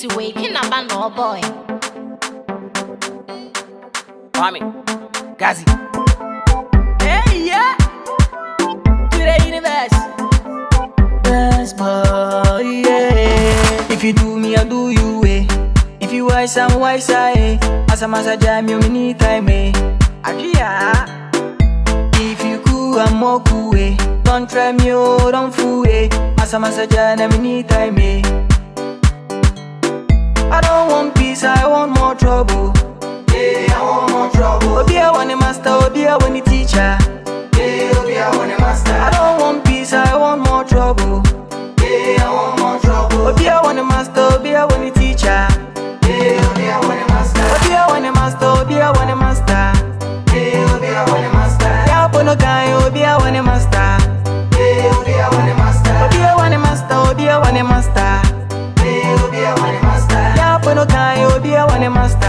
Beats away, can I ban no boy? Mami, Gazi. Hey, yeah. To the universe. Best boy, yeah. If you do me, I do you, eh. If you wise, I'm wise, eh. As a massa jam, you need time, eh. Agia. If you cool, I'm more cool, eh. Don't try me, oh, don't fool, eh. As a massa jam, I need time, eh. I don't want peace, I want more trouble. Yeah, I want more trouble. Obia want the master, Obia want the teacher. Yeah, Obia want the master. I don't want peace, I want more trouble. Yeah, I want more trouble. Obia want the master, Obia want the teacher. Yeah, Obia want the master. Obia want the master, Obia want the master. Yeah, Obia want the master. Yeah, Pono guy, Obia want the master. Yeah, Obia want the master. Obia want the master, Obia want the master. Yeah, Obia want the master. Yeah, Pono guy, Obia want the master.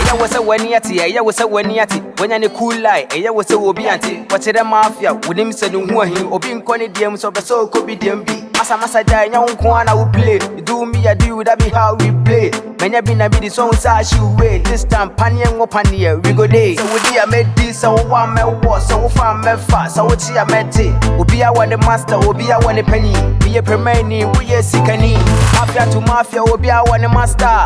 Yeah, was a when yati, yeah, was a when yati. When any cool lie, yeah, was a obianti. What's the mafia? With him said, who are him, or being conny DMs of the soul could be DMB. As a massage, young Kwana will play. You do me, I do that be how we play. Many have been a bit the songs I should wait. This time, Panian or Pania, we go day. So would I made this, so one man was, so far, man fast, so what's your mete? Obia want the master, Obia want a penny. Be a permani, we are sick and mafia to mafia, Obia want the master.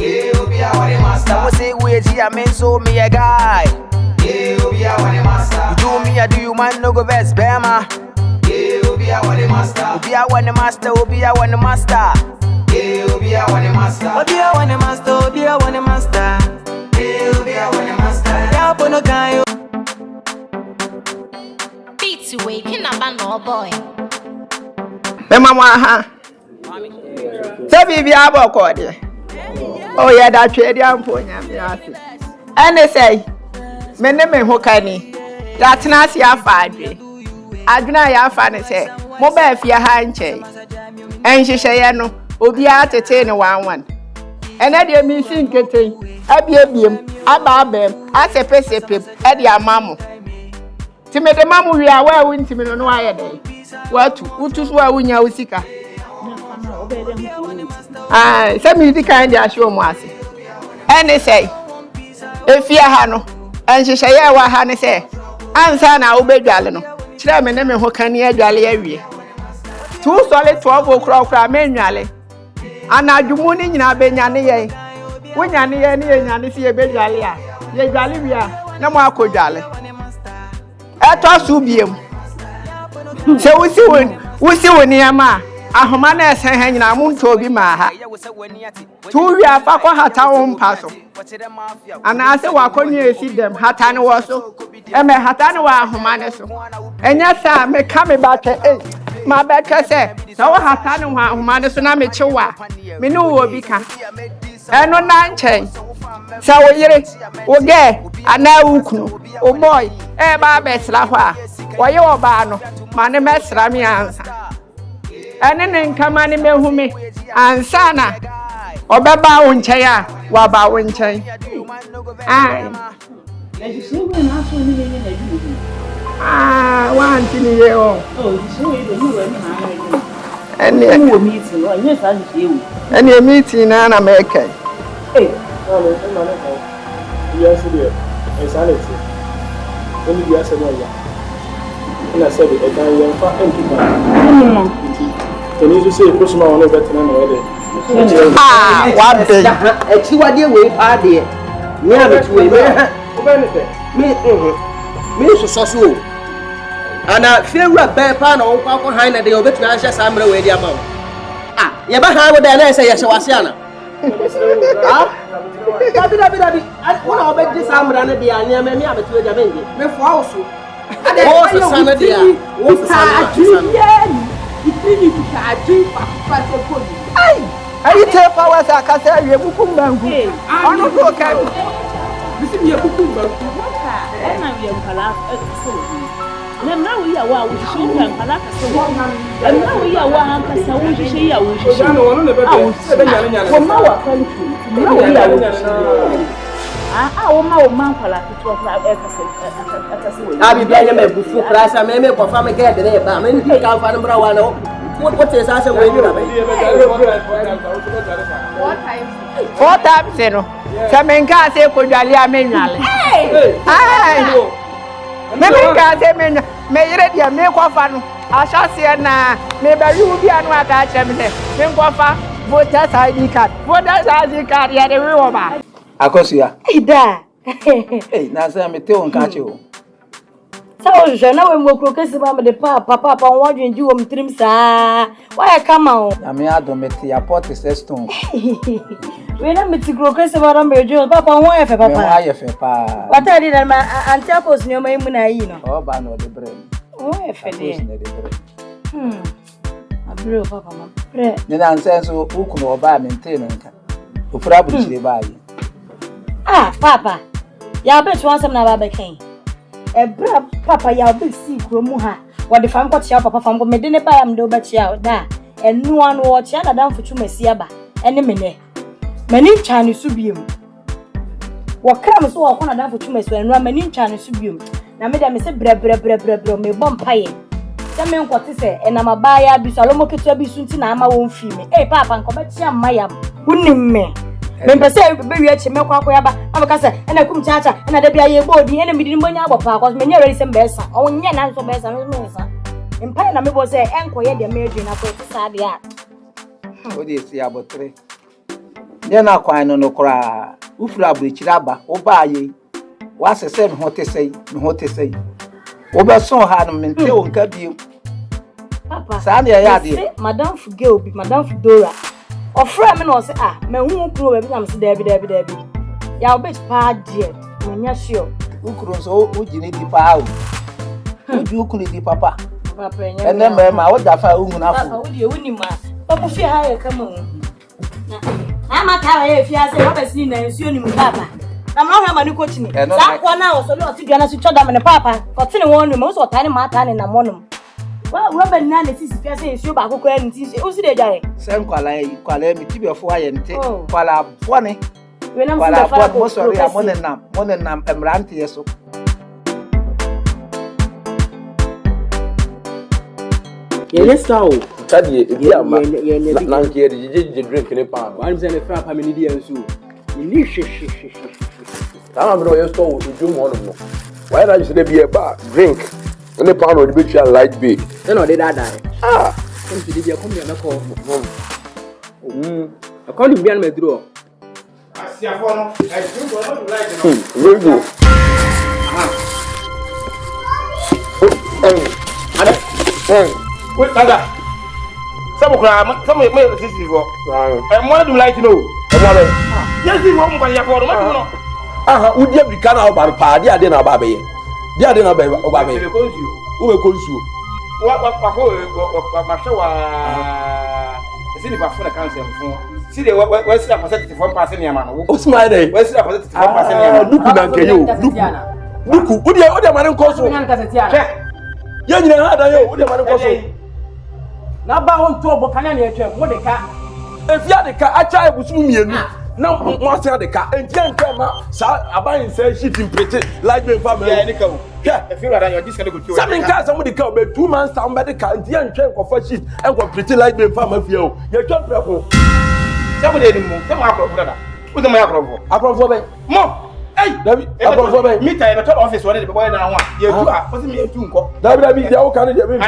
Yeah, Obia want the master. I say wait here, man, so me a guy. Yeah, Obia want the master. You do me, I do you, man, no go best, Bama. Yeah, Obia want the master. Obia want the master, Obia want the master. Yeah, Obia want the master. Obia want the master, Obia want the master. Yeah, Obia want the master. Yeah, Pono guy. Beats away, can I ban no boy? Mama, ha. Say, be about cordia. Oh, yeah, that trade young pony. And they say, Meneme Hokani, that's not your father. I do not have fun, say, Mobile for your hand chain. And she say, no, Obia to 10 And I dear me sing getting, I be a beam, I barbem, I say, Pessipip, at your mamma. To make the mamma we are well winter on wire day. What, who to swear when you're sick? Ah, some music kind of show mercy. And they say, if you are and she say, what Hannah say, answer now, obey Galano. Chairman, name who can hear Jolly area. 2 solid 12 o'clock manually. And I do morning in Abenyani. When you're near and see a bed Jalia, ye Jalivia, no more could Jolly. At all, Subium. So we see when near ma. Ahomana say hanging a moon to be maha. 2 years for Hata Paso. And I say, what can you see them? Hatano was so. And my Hatano Homaneso. And yes, sir, may come back to 8. My backer say, so Hatano Homaneso, me Chowa. Me know will become. And no 9 chain. So we get a now, oh boy, eh, Babes Lawa. Why you are Bano? My name is Rami answer. And then come on in me and Sana or Baba Winchaya, Waba Winchay. One year old. And you meeting, yes, I see. And you're meeting an American. Yes, dear, it's sanity. Only the answer. And I said, I can't empty. Can you say, push my own better than already? What the? A chihuahua way, party. Me have it way. Me so. And I feel a bear pan or papa behind the obit to answer some way the amount. Ah, you're behind what I say, yes, Wasiana. I want to bet this I'm running the anya, maybe I'm a 2 Jamaican. Before also. What's the son of the I tell powers I can tell you, Bukumba. I don't know, okay. This is your Bukumba. And now we are one with Shin and Palaka. And now we are one with Shia, which is from our country. Now we are. Our man Palaka to I be blind, I may be full class. I may make a family get the name. I mean, take out Van Bravo. what is I say when you are 4 times no. Se men ka se ko dwale a menwale. Me ka se men me yire dia me kwafa no. Asase na me ba yu bi anu aka kire me se me kwafa voters ID card. Voters ID card ya de we wo ba. Akosia. Ida. Na say me te won ka che o. So je na we mo krokesi ba me de papa won dwenji wo mtrim saa. Why come on? Na me adometi ya pot stone. We na meti krokesi ba ran be jo papa won ye fe papa. Me wa ye fe pa. What I did na anti apos ni o mai mu na yi no. O ba no de bre. Oh e fe de. Abro papa ma. Pre. Ni na nsenso ukunu oba maintain nka. Ofura bu chire ba yi. Papa. Ya be so ansem na ba be kan. Ebra papa ya be si kromu ha. Wo de fam ko chia papa fam ko me de ne ba ya me de ba chia da. Enu anu wo chia na dan futu masi aba. Ene me ne. Mani chani su biem. Wo kram so wo ko na dan futu masi enu mani chani su biem. Na me da me se bre me bom paye. Se me nkwoti se enama ba ya bi so alomo ketu abi su nti na ama wo mfi me. Papa nko ba chia mayam. Unim me. Me pese be wi achi me kwa ya ba. Amaka se ena kum chacha ena da bia ye bodi ena mi di mbonya agbopa cause me nya ready se mbesa. Onye na nso besa me nsa. Mpa na me bo se enko ye de me adwi na ko sa de a. O de si abotre. Nye na kwan no kora. Ufura aburichira aba. O ba ye. Wa sese me ho tesei. O be so ha no mente o nka bi. Papa. Sa na ya de. Madam Fuge obi, Madam Fudora. Ofra me no say me hu kuro we bi am se dabi. Ya obet pa die. Me nya sure. Ukuro so o jini di pa o. Oju ukunu di papa. Papa nya. Ene me ma o da fa ungu na Papa fu. wo die woni ma. Papa fi ha ye kama hu. Na ma ka ye fi ase wa besi na nsuo ni mu papa. Na ma hwa ma ni coach ni. Sa kwa na o so le o ti dua na so choda me ne papa. Ko ti ni won ni mo so ta ni ma ta ni na monum. Wa Robert na na sisi fi ase nsuo ba kokora ni ti o si de jaye. Sem kwala mi tibefo aye nte. Kwala fone. We na Kwala fone mo sorry monenam emrante yeso. Yele sao. Tadi ebi ama na nke je drink ne pan. Wa nimse ne fra family di enso. Ni hwe. Tama bro yo store ojo mo no. Why na you say be a bar drink. Ne pan o de be twa light bay. No dey that die. Come to dey come here na call. According to me draw. Asiafo no, I drink one of light no. Very good. Wait, Dada. Some me sisi go. Mo do light no. Yes, you want me ya for no. Udi Africa na oba pa dia de na ba be ye. Dia de na ba oba be. Wo be konsuo. Wa ko ma hwe wa esi ni ba fo na cancer fo. Si de we si na percentage for pass ni ama no. O smile dey. We si na percentage for pass ni ama. Duku na nke yo. Duku. Udi ma ne nkoso. Ya nyina ha da yo. Udi ma ne nkoso. Na ba won to obo kana na etwa mo de ka. Efia de ka acha ebusu mienu. Na mo ase de ka. Entia ntwa ma sa aban say shit imprete like me family. Yeah, ni ka o. Yeah, if you are that you just gonna go to. Something can somebody can be 2 months down by the car. Entia ntwa ko fa shit and ko pretty like me family fia o. Ye twa preko. Somebody ni mo. Some akro brother. Who dem akro? Akro be. Mo. Hey, David, akro be. Me time to office one dey boy na one. Ye tu a, what me tu nko. David, dia o kan dey be fa.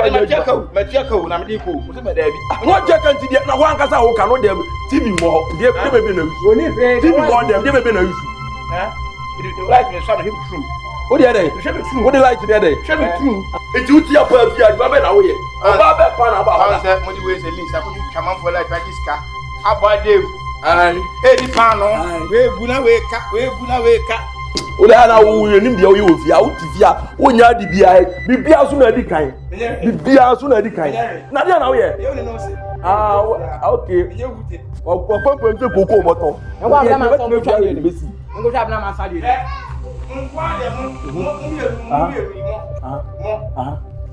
Ma tia ka o na me dey ko. What me David. No check and dia na wan kasa o kan no dem TV mo. Dia be na use. Oni fe. TV mo dem dia be na use. You like me so na him true. O dia dey. O dey like there dey. Show me true. Eti uti apa afia ba be na wo ye. Ba be pa na ba. I say mo di we say list akoju chaman for like register. Abade. Ai. Di pan no. We buna we ka. O da na wo ye nim dia wo ye ofia, wo tifia, wo nya di bia. Bibia so na di kan. Bibia so na di kan. Na dia na wo ye. You know say. Okay. You would it. O papa mte koko moto. E wa bra ma so mo twa ye. Besi. Ngo twa bra ma sa de. Nkwa de mo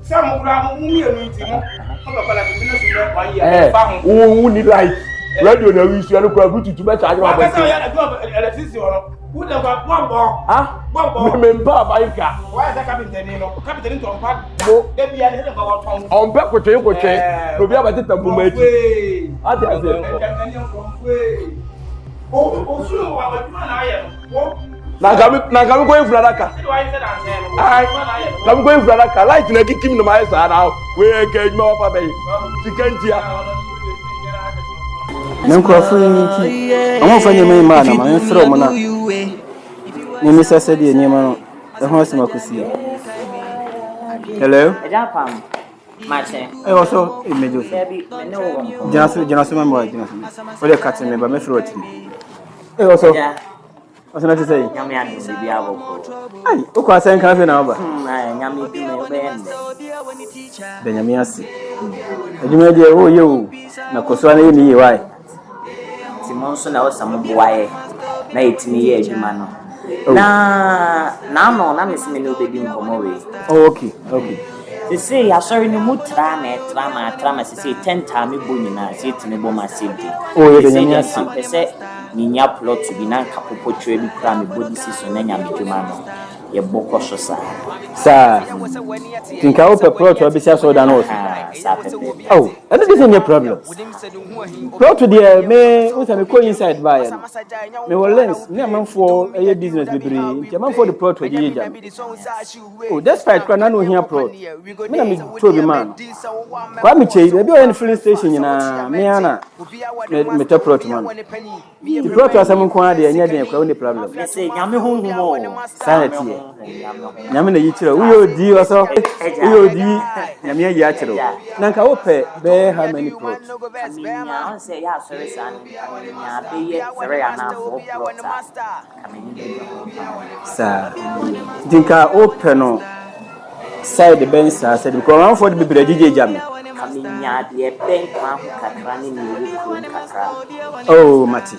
Sam kura mo mienu nti mo. Ko ba la bi no so me kwa ye fa ho. Wo ni like. Radio na wi su ya no kura bututu be charge ma ba. Asa ya na go electricity ono. Who the fuck bombo? Ah? Bombo. Me mpa baika. Why is that captain no? Captain to unpack. Mo. They be at the pound. On pe ko twe. No bi abati tambu maji. Ati ase. Oh, so what man I am. Na kami ko infra daka. Ai. Kami ko infra daka. Light na kikim no mai sa na. We engage me papa be. Sikantia. Nkrofo nti amfa nyema ma na ma mfrɛ mo na ni mi sese de nyema no e ho asema kosi. Hello Ejapam mache e also imejo baby no jinaso ma mo jinaso ole kat me ba me frɛ otiri e also ja na te say nyame adu bi aboko ai o kwa sen kan fe na ba nyame bi me be ende be nyame ase adwuma de o ye o na koso na ye ni ye wai Simonso na osamboaye na etimi ye adwuma no na mesime no bedi nkomo we okay sisi ya sorry no mutra na sisi 10 time bo nyina sisi etimi bo masidi ye de nyame ase pese ninya plot bi na kapopo twa bi kra me body siso na nyame adwuma no ye boko so sa tinka o pe plot o bi sia so da no sa pepe and this is no problem plot there me o say me go inside buy me will lens me amanfo eye business libre nti amanfo the plot we ye jam despite kwa na no here plot me na me to bi man kwa me chei be o filling station nyina me ana me to plot man the plot asam nko ade enya den kwa no problem me say nyame honhumo sanity nyame na yichira uyo di waso uyo di nyame ya yachiro nanka wo pe be how many plots I say ya sorry san ya be ye sorry ana for plot sa dinka open no side ben sa said because one for the bibreje jam kaminya de ben kwa kakra ni ni ko kakra oh mati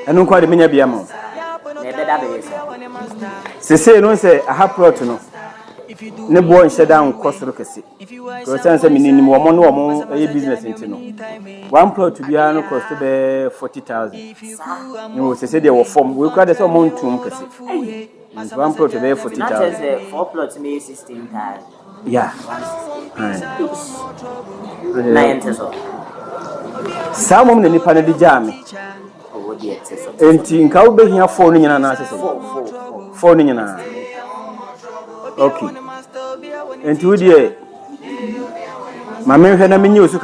enu kwa de menya bia mo na be da be se no say aha plot no ne bo nhyɛ down kosoro kese ko sense minini mo mo no mo business nti no one plot bia no cost be 40,000 no se dey wo form we kra dey say mo ntum kese one plot be 40,000 na say 4 plots me 16,000 yeah na yenteso sa mo ne nipa ne di jam enti nka wo behia phone no nyina na asese phone no nyina okay enti wo die ma me hwe na menye osu